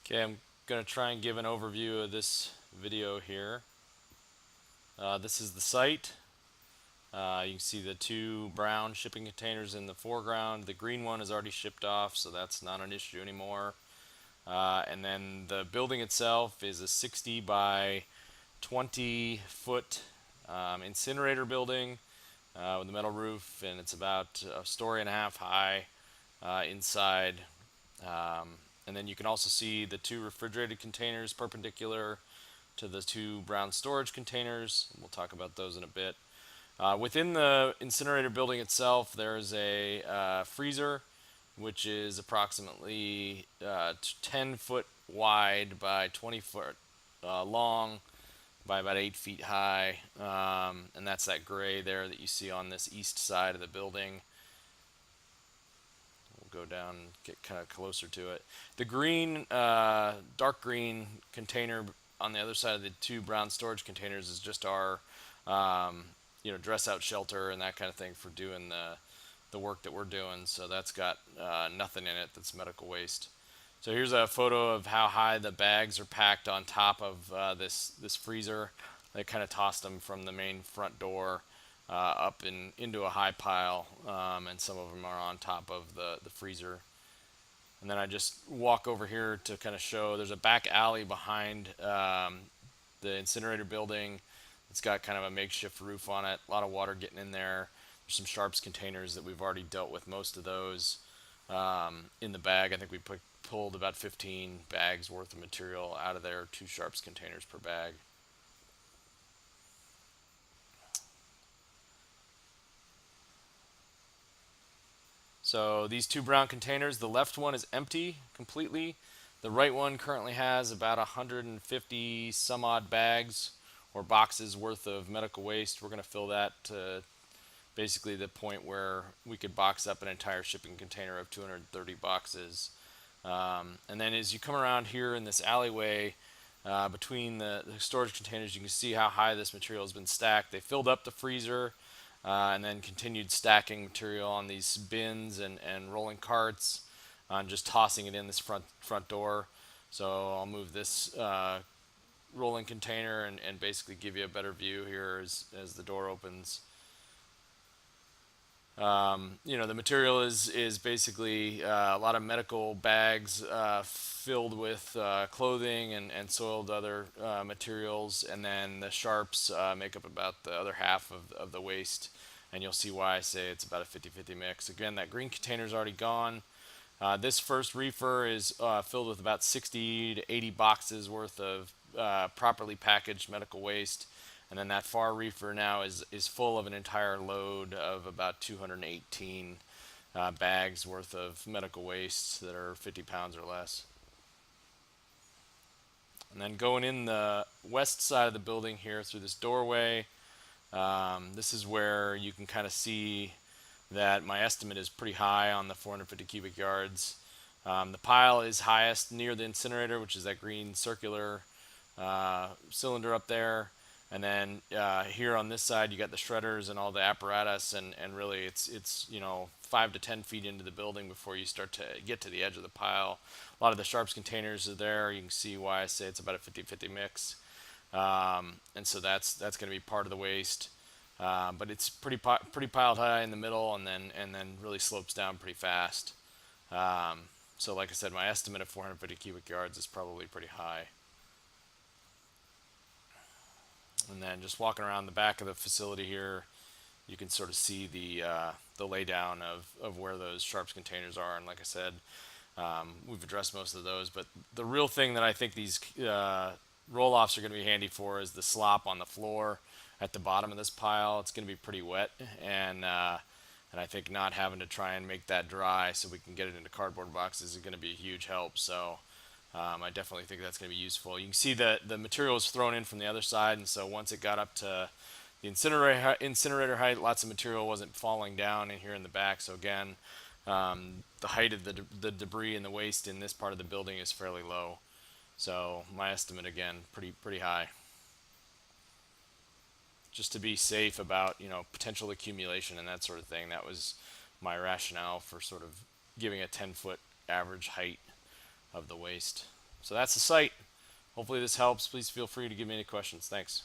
Okay, I'm going to try and give an overview of this video here. This is the site. You can see the two brown shipping containers in the foreground. The green one is already shipped off, so that's not an issue anymore. And then the building itself is a 60 by 20 foot incinerator building with a metal roof, and it's about a story and a half high inside. And then you can also see the two refrigerated containers perpendicular to the two brown storage containers. We'll talk about those in a bit. Within the incinerator building itself, there's a freezer, which is approximately 10 foot wide by 20 foot long by about 8 feet high. And that's that gray there that you see on this east side of the building. Go down and get kind of closer to it. The green, dark green container on the other side of the two brown storage containers is just our, dress out shelter and that kind of thing for doing the work that we're doing. So that's got nothing in it that's medical waste. So here's a photo of how high the bags are packed on top of this freezer. They kind of tossed them from the main front door up into a high pile, and some of them are on top of the freezer. And then I just walk over here to kind of show there's a back alley behind the incinerator building. It's got kind of a makeshift roof on it, a lot of water getting in there. There's some sharps containers that we've already dealt with most of those in the bag. I think we pulled about 15 bags worth of material out of there, 2 sharps containers per bag. So these two brown containers, the left one is empty completely. The right one currently has about 150 some odd bags or boxes worth of medical waste. We're going to fill that to basically the point where we could box up an entire shipping container of 230 boxes. And then as you come around here in this alleyway between the storage containers, you can see how high this material has been stacked. They filled up the freezer and then continued stacking material on these bins and rolling carts and just tossing it in this front door. So I'll move this rolling container and basically give you a better view here as the door opens. The material is basically a lot of medical bags filled with clothing and soiled other materials, and then the sharps make up about the other half of the waste, and you'll see why I say it's about a 50-50 mix. Again, that green container is already gone. This first reefer is filled with about 60 to 80 boxes worth of properly packaged medical waste. And then that far reefer now is full of an entire load of about 218 bags worth of medical waste that are 50 pounds or less. And then going in the west side of the building here through this doorway, this is where you can kind of see that my estimate is pretty high on the 450 cubic yards. The pile is highest near the incinerator, which is that green circular cylinder up there. And then here on this side, you got the shredders and all the apparatus, and really it's 5 to 10 feet into the building before you start to get to the edge of the pile. A lot of the sharps containers are there. You can see why I say it's about a 50-50 mix. And so that's going to be part of the waste. But it's pretty piled high in the middle, and then really slopes down pretty fast. So like I said, my estimate of 450 cubic yards is probably pretty high. And then just walking around the back of the facility here, you can sort of see the laydown of where those sharps containers are. And like I said, we've addressed most of those. But the real thing that I think these roll-offs are going to be handy for is the slop on the floor at the bottom of this pile. It's going to be pretty wet, and I think not having to try and make that dry so we can get it into cardboard boxes is going to be a huge help. So I definitely think that's going to be useful. You can see that the material is thrown in from the other side, and so once it got up to the incinerator height, lots of material wasn't falling down in here in the back. So again, the height of the debris and the waste in this part of the building is fairly low. So my estimate, again, pretty high. Just to be safe about potential accumulation and that sort of thing. That was my rationale for sort of giving a 10-foot average height of the waste. So that's the site. Hopefully this helps. Please feel free to give me any questions. Thanks.